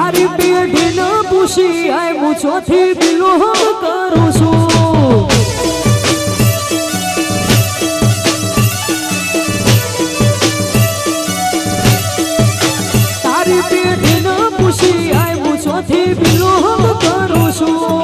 તારી પેઢી ન પૂછી આય હું ચોથી બિલોંગ કરું છું તારી પેઢી ન પૂછી આય હું ચોથી બિલોંગ કરું છું